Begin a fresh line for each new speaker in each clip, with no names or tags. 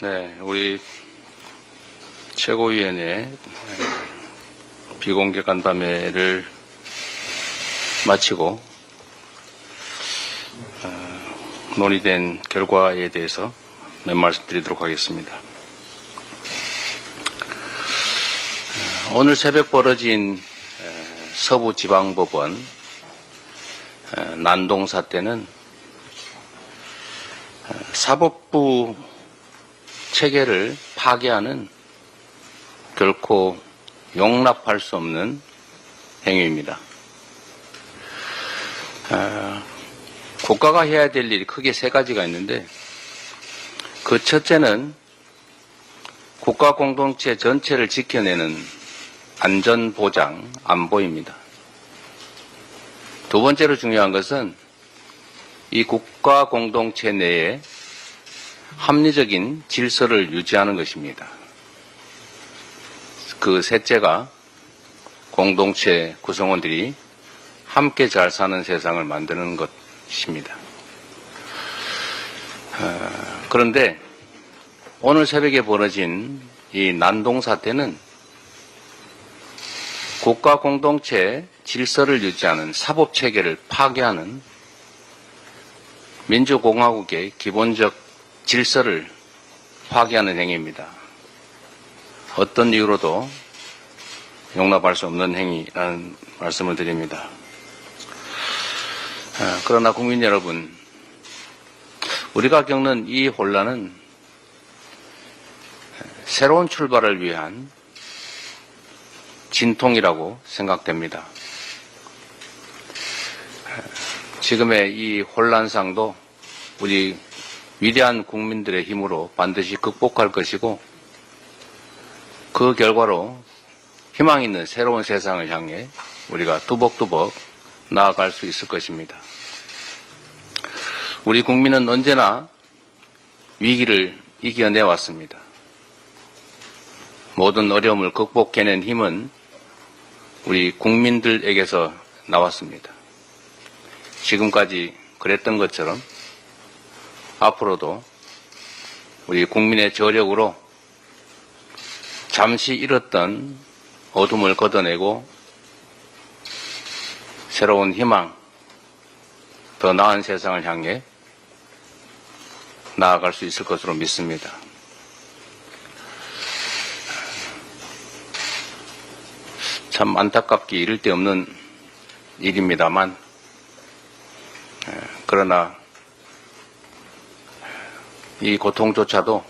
네, 우리 최고위원회 비공개 간담회를 마치고 논의된 결과에 대해서 몇 말씀 드리도록 하겠습니다. 오늘 새벽 벌어진 서부지방법원 난동 사태는 사법부 체계를 파괴하는 결코 용납할 수 없는 행위입니다. 국가가 해야 될 일이 크게 세 가지가 있는데, 그 첫째는 국가 공동체 전체를 지켜내는 안전보장, 안보입니다. 두 번째로 중요한 것은 이 국가 공동체 내에 합리적인 질서를 유지하는 것입니다. 그 셋째가 공동체 구성원들이 함께 잘 사는 세상을 만드는 것입니다. 그런데 오늘 새벽에 벌어진 이 난동 사태는 국가 공동체 질서를 유지하는 사법체계를 파괴하는 민주공화국의 기본적 질서를 파괴하는 행위입니다. 어떤 이유로도 용납할 수 없는 행위라는 말씀을 드립니다. 그러나 국민 여러분, 우리가 겪는 이 혼란은 새로운 출발을 위한 진통이라고 생각됩니다. 지금의 이 혼란상도 우리 위대한 국민들의 힘으로 반드시 극복할 것이고, 그 결과로 희망 있는 새로운 세상을 향해 우리가 뚜벅뚜벅 나아갈 수 있을 것입니다. 우리 국민은 언제나 위기를 이겨내왔습니다. 모든 어려움을 극복해낸 힘은 우리 국민들에게서 나왔습니다. 지금까지 그랬던 것처럼 앞으로도 우리 국민의 저력으로 잠시 잃었던 어둠을 걷어내고 새로운 희망, 더 나은 세상을 향해 나아갈 수 있을 것으로 믿습니다. 참 안타깝게 이를 데 없는 일입니다만, 그러나 이 고통조차도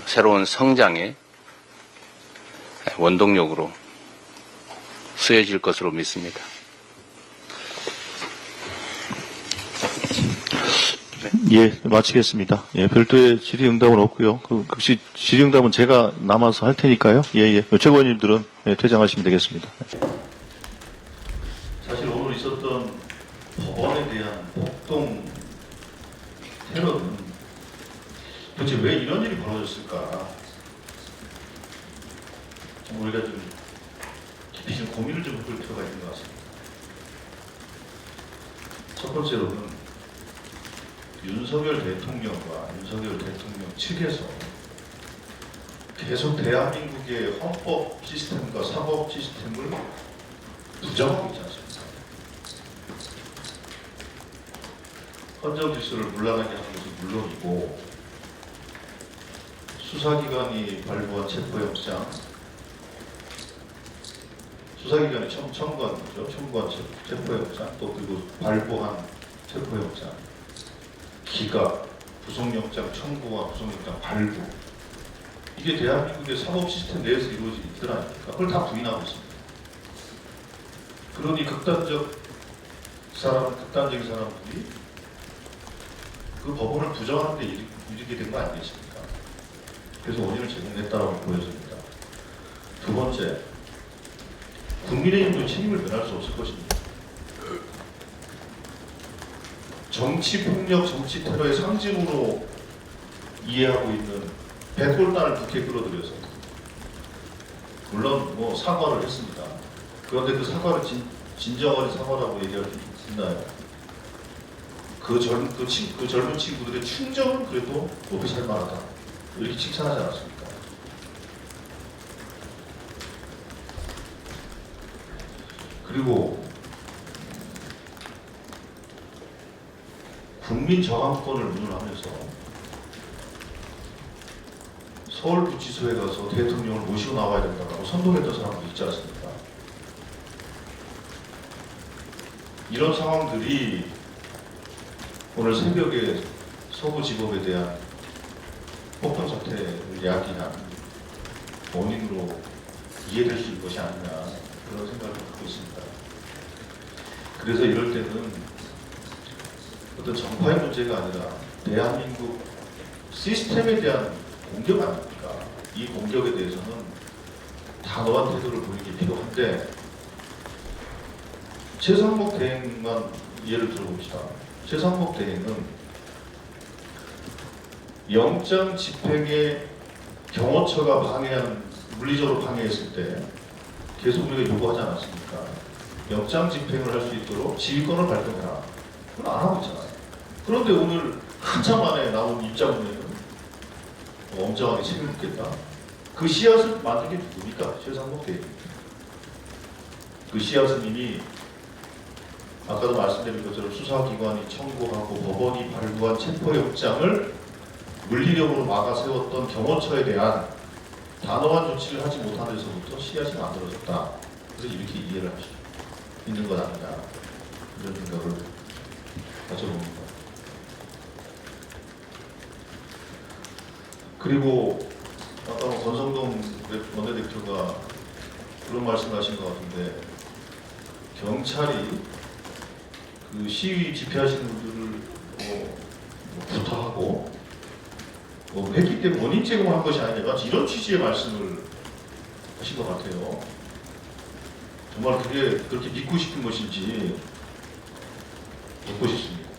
새로운 성장의 원동력으로 쓰여질 것으로 믿습니다.
예, 마치겠습니다. 예, 별도의 질의응답은 없고요. 혹시 질의응답은 제가 남아서 할 테니까요. 예. 최고위원님들은 퇴장하시면 되겠습니다. 사실 오늘 있었던 법원에 대한 폭동 테러는 도대체 왜 이런 일이 벌어졌을까? 좀 우리가 좀 깊이 좀 고민을 좀 해볼 필요가 있는 것 같습니다. 첫 번째로는 윤석열 대통령과 윤석열 대통령 측에서 계속 대한민국의 헌법 시스템과 사법 시스템을 부정하고 있지 않습니까? 헌정 질서를 물러나게 하는 것은 물론이고, 수사기관이 발부한 체포영장, 수사기관이 청구한 거죠. 청구한 체포영장, 또 그리고 발부한 체포영장, 기각, 구속영장 청구와 구속영장 발부, 이게 대한민국의 사법 시스템 내에서 이루어진 일들 아닙니까? 그걸 다 부인하고 있습니다. 그러니 극단적인 사람들이 그 법원을 부정하는 데 이르게 된 거 아니겠습니까? 그래서 원인을 제공했다고 보여집니다. 두 번째, 국민의힘도 책임을 면할 수 없을 것입니다. 정치폭력, 정치테러의 상징으로 이해하고 있는 백골단을 국회에 끌어들여서, 물론 사과를 했습니다. 그런데 그 사과를 진정한 사과라고 얘기할 수 있나요? 그 그 젊은 친구들의 충정은 그래도 높이 살 만하다. 이렇게 칭찬하지 않았습니까? 그리고 국민 저항권을 운운하면서 서울구치소에 가서 대통령을 모시고 나와야 된다고 선동했던 사람도 있지 않습니까? 이런 상황들이 오늘 새벽에 서부지법에 대한 폭동 사태를 야기한 원인으로 이해될 수 있는 것이 아니냐 그런 생각을 갖고 있습니다. 그래서 이럴 때는 어떤 정파의 문제가 아니라 대한민국 시스템에 대한 공격 아닙니까? 이 공격에 대해서는 단호한 태도를 보이는 게 필요한데 최상목 대행만 예를 들어봅시다. 최상목 대행은 영장 집행에 경호처가 물리적으로 방해했을 때 계속 우리가 요구하지 않았습니까? 영장 집행을 할 수 있도록 지휘권을 발동해라. 그건 안 하고 있잖아요. 그런데 오늘 한참 만에 나온 입장문에는 엄정하게 책임을 묻겠다. 그 씨앗을 만든 게 누굽니까? 최상목 대행입니다. 그 씨앗은 이미 아까도 말씀드린 것처럼 수사기관이 청구하고 법원이 발부한 체포영장을 물리력으로 막아 세웠던 경호처에 대한 단호한 조치를 하지 못한 데서부터 씨앗이 만들어졌다. 그래서 이렇게 이해를 할 수 있는 것 아니냐 이런 생각을 가져봅니다. 그리고 아까 권성동 원내대표가 그런 말씀하신 것 같은데 경찰이 그 시위 집회하시는 분들을 구타하고 했기 때문에 원인 제공한 것이 아니라 이런 취지의 말씀을 하신 것 같아요. 정말 그게 그렇게 믿고 싶은 것인지 묻고 싶습니다.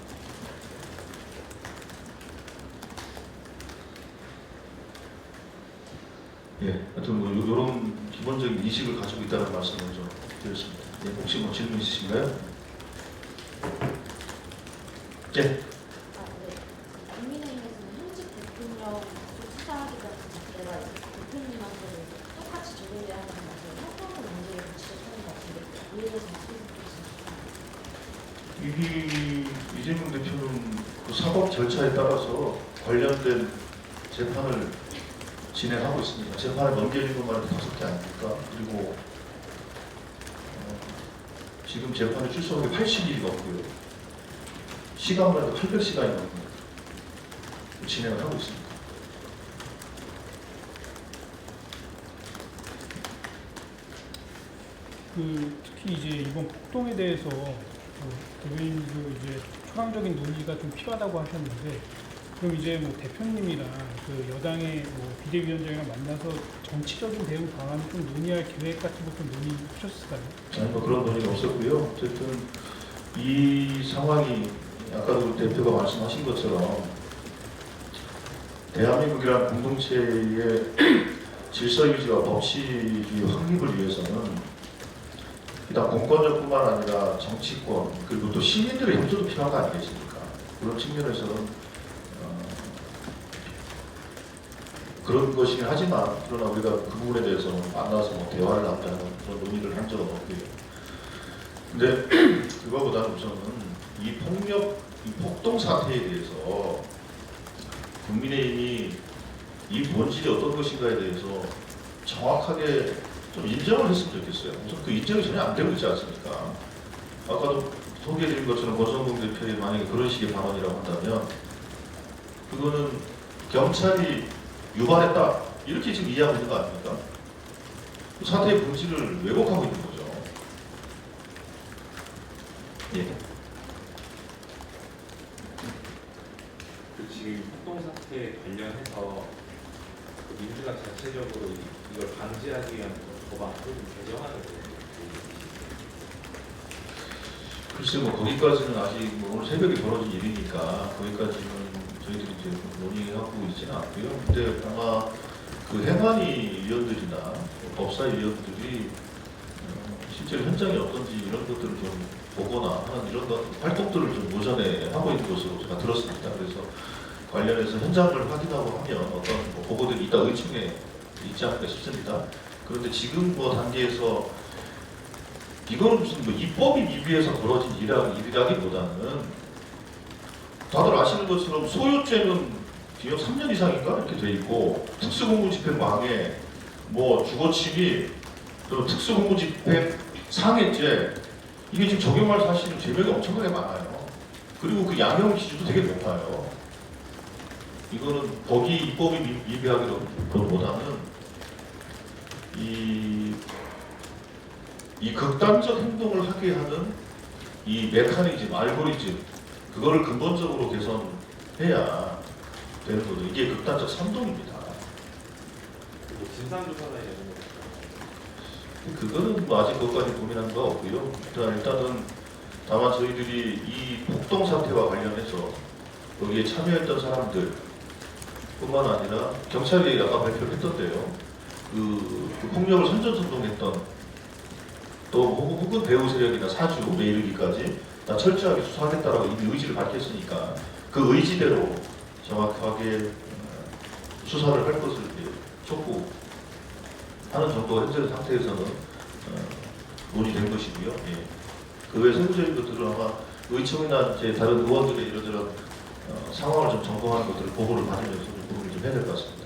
예, 하여튼 뭐 이런 기본적인 인식을 가지고 있다는 말씀을 좀 드렸습니다. 예, 혹시 뭐 질문 있으신가요? 예.
네. 국민의힘에서는 현직 대통령 수사하기 자체가 대표님한테 똑같이 적용돼야 하는 것을 형평성 문제를 지적하는 것 같은데 이에 대해서 어떻게 생각하십니까?
이재명 대표는 그 사법 절차에 따라서 관련된 재판을 진행하고 있습니다. 재판에 넘겨진 것만 해도 5개 아닙니까? 그리고 지금 재판에 출석하기 80일이 넘고요. 시간만 해도 800시간이 넘습니다. 진행을 하고 있습니다.
특히 이제 이번 폭동에 대해서 대변인도 이제 초강적인 논의가 좀 필요하다고 하셨는데, 그럼 이제 뭐 대표님이랑 그 여당의 뭐 비대위원장이랑 만나서 정치적인 대응 방안을 좀 논의할 계획 같은 것도 논의하셨을까요?
아니 뭐 그런 논의가 없었고요. 어쨌든 이 상황이 아까도 대표가 말씀하신 것처럼 대한민국이라는 공동체의 질서 유지와 법치주의 확립을 위해서는 일단 공권력뿐만 아니라 정치권 그리고 또 시민들의 협조도 필요한 거 아니겠습니까? 그런 측면에서는 그런 것이긴 하지만 그러나 우리가 그 부분에 대해서 만나서 뭐 대화를 한다는 그런 논의를 한 적은 없고요. 근데 그거보다는 우선은 이 폭동 사태에 대해서 국민의힘이 이 본질이 어떤 것인가에 대해서 정확하게 좀 인정을 했으면 좋겠어요. 우선 그 인정이 전혀 안 되고 있지 않습니까? 아까도 소개해드린 것처럼 권성동 대표의 만약에 그런 식의 발언이라고 한다면 그거는 경찰이 유발했다 이렇게 지금 이해하고 있는 거 아닙니까? 그 사태의 본질을 왜곡하고 있는 거죠. 예.
지금 폭동 사태 관련해서 그 민주당 자체적으로 이걸 방지하기 위한 법안을 좀 개정하는 거예요.
글쎄 뭐 거기까지는 아직 뭐 오늘 새벽에 벌어진 일이니까 거기까지는 저희들이 이제 논의하고 있지는 않고요. 근데 아마 그 행안위 위원들이나 법사위 위원들이 실제로 현장이 어떤지 이런 것들을 좀 보거나 하는 이런 활동들을 좀 오전에 하고 있는 것으로 제가 들었습니다. 그래서 관련해서 현장을 확인하고 하면 어떤 뭐 보고들이 있다 의심에 있지 않을까 싶습니다. 그런데 지금 뭐 단계에서 이거는 무슨 뭐 입법이 미비해서 벌어진 일이라기보다는 다들 아시는 것처럼 소요죄는 기업 3년 이상인가 이렇게 돼 있고 특수공무집행 방해, 뭐 주거침입, 그리고 특수공무집행 상해죄 이게 지금 적용할 사실은 죄명이 엄청나게 많아요. 그리고 그 양형 기준도 되게 높아요. 이거는 법이 입법이 미비하기보다는 이 극단적 행동을 하게 하는 이 메커니즘, 알고리즘 그거를 근본적으로 개선해야 되는 거죠. 이게 극단적 선동입니다.
그리고 진상조사나 이런 거.
그거는 뭐 아직 그것까지 고민한 거 없고요. 일단은 다만 저희들이 이 폭동 사태와 관련해서 거기에 참여했던 사람들 뿐만 아니라 경찰이 아까 발표를 했던데요. 그 폭력을 선전선동했던 또 혹은 배후 세력이나 사주에 이르기까지 다 철저하게 수사하겠다라고 이미 의지를 밝혔으니까 그 의지대로 정확하게 수사를 할 것을 촉구하는 정도가 현재 상태에서는 논의된 것이고요. 예. 그 외 세부적인 것들은 아마 의총이나 이제 다른 의원들의 이러저런 상황을 좀 점검하는 것들을 보고를 받으면서 좀 고민을 좀 해야 될 것 같습니다.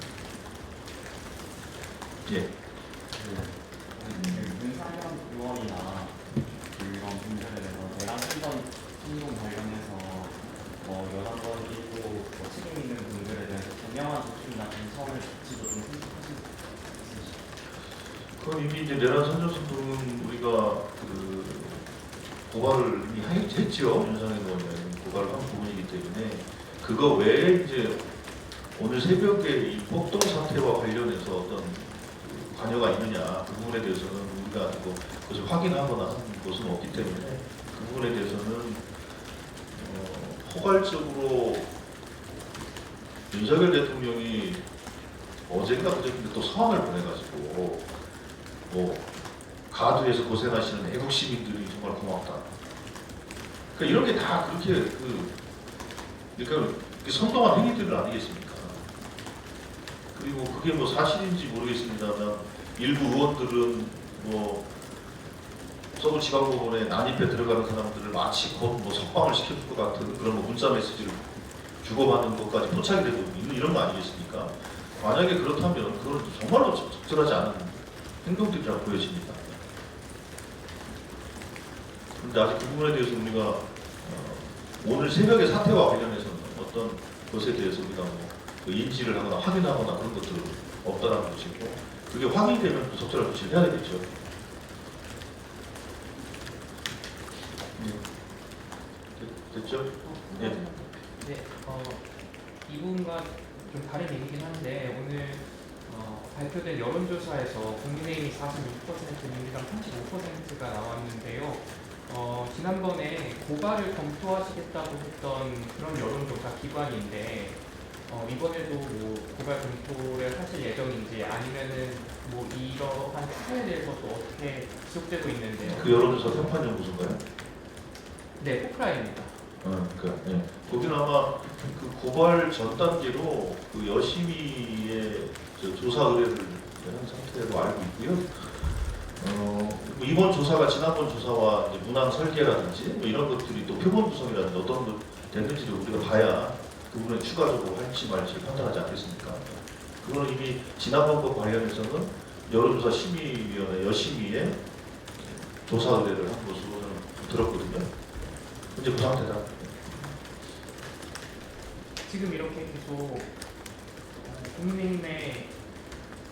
예.
윤상현 의원이나 이런 분들에 대해서 내란 선동 관련해서 여당권 일부 책임 있는 분들에 대해서 분명한 조치나 인선을 조치도 좀 생각하시는 것 있으시죠?
그럼 이미 이제 내란 선전선동은 우리가 그 고발을 이미 했죠. 윤상현 의원이 고발을 한 부분이기 때문에 그거 외에 이제 오늘 새벽에 이 폭동 사태와 관련해서 어떤 관여가 있느냐 그 부분에 대해서는 우리가 그것을 확인하거나 하는 것은 없기 때문에 그 부분에 대해서는 포괄적으로 윤석열 대통령이 어젠가 그저께 또 서한을 보내가지고 뭐 가두에서 고생하시는 애국 시민들이 정말 고맙다. 그러니까 이런 게 다 그렇게 그러니까 선동한 행위들 아니겠습니까? 그리고 그게 뭐 사실인지 모르겠습니다만 일부 의원들은 뭐 서울지방법원에 난입해 들어가는 사람들을 마치 곧 뭐 석방을 시켜줄 것 같은 그런 뭐 문자 메시지를 주고받는 것까지 포착이 되고 있는 이런 거 아니겠습니까? 만약에 그렇다면 그건 정말로 적절하지 않은 행동들이라고 보여집니다. 그런데 아직 그 부분에 대해서 우리가 오늘 새벽의 사태와 관련해서는 어떤 것에 대해서 우리가 뭐 인지를 하거나 확인하거나 그런 것들은 없다라는 것이고 그게 확인되면 또 적절한 조치를 해야 되겠죠. 됐죠? 예.
네, 이분과 좀 다른 얘기긴 한데 오늘 발표된 여론조사에서 국민의힘이 46%, 민주당 35%가 나왔는데요. 지난번에 고발을 검토하시겠다고 했던 그런 여론조사 기관인데 이번에도 뭐 고발 검토를 하실 예정인지 아니면은 뭐 이러한 추세에 대해서 또 어떻게 지속되고 있는데요.
그 여론조사 평판연구소인가요?
네, 포크라입니다.
예. 거기는 아마 그 고발 전 단계로 그 여심위의 조사 의뢰를 한 상태로 알고 있고요. 이번 조사가 지난번 조사와 이제 문항 설계라든지 뭐 이런 것들이 또 표본 구성이라든지 어떤 것 됐는지를 우리가 봐야 그 부분에 추가적으로 할지 말지 판단하지 않겠습니까? 그거는 이미 지난번 것 관련해서는 여론조사 심의위원회 여심위에 조사 의뢰를 한 것으로 저는 들었거든요. 이제 그 상태다.
지금 이렇게 계속 국민의힘의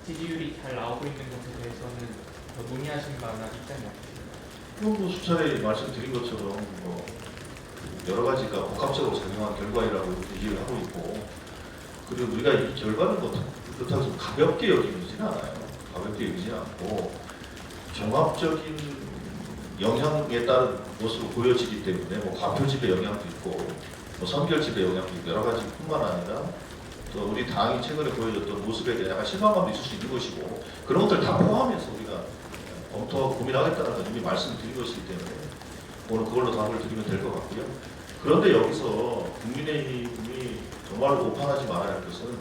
지지율이 잘 나오고 있는 것에 대해서는 더 논의하신 바나 입장이 어떠신가요?
뭐 수차례 말씀드린 것처럼 뭐 여러 가지가 복합적으로 작용한 결과이라고 얘기를 하고 있고 그리고 우리가 이 결과는 뭐 그렇다고 해서 가볍게 여기지는 않아요. 가볍게 여기지는 않고 종합적인 영향에 따른 것으로 보여지기 때문에 뭐 과표집의 영향도 있고 뭐 선결집의 영향도 있고 여러 가지뿐만 아니라 또 우리 당이 최근에 보여줬던 모습에 대한 약간 실망감도 있을 수 있는 것이고 그런 것들 다 포함해서 우리가 검토하고 고민하겠다는 건 이미 말씀드린 것이기 때문에 오늘 그걸로 답을 드리면 될 것 같고요. 그런데 여기서 국민의힘이 정말로 오판하지 말아야 할 것은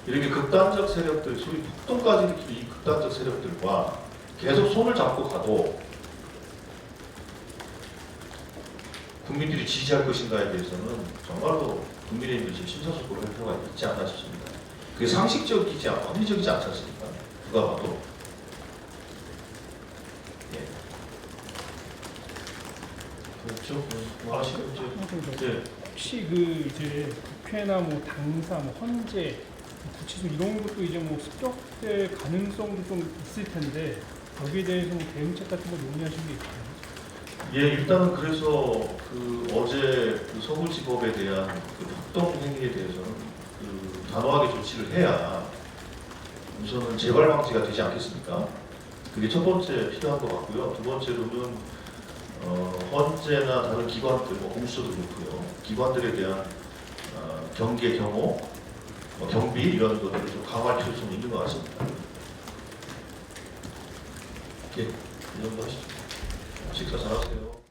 이렇게 극단적 세력들, 소위 폭동까지 일으킨 이 극단적 세력들과 계속 손을 잡고 가도 국민들이 지지할 것인가에 대해서는 정말로 국민의힘이 지금 심사숙고를 할 필요가 있지 않나 싶습니다. 그게 상식적이지 않고 합리적이지 않지 않습니까? 누가 봐도. 예. 그렇죠. 뭐 하시면 이제
혹시 그 이제 국회나 뭐 당사, 뭐 헌재, 구치소 이런 것도 이제 뭐 습격될 가능성도 좀 있을 텐데 여기에 대해서 뭐 대응책 같은 거 논의하신 게 있나요?
예, 일단은 그래서 그 어제 그 서울지법에 대한 그 폭동 행위에 대해서는 그 단호하게 조치를 해야 우선은 재발 방지가 되지 않겠습니까? 그게 첫 번째 필요한 것 같고요. 두 번째로는 헌재나 다른 기관들, 뭐 공수처도 그렇고요. 기관들에 대한 경계, 경호, 경비 이런 것들을 좀 강화할 필요성이 있는 것 같습니다. 예, 이 정도 하시죠. 식사 잘하세요.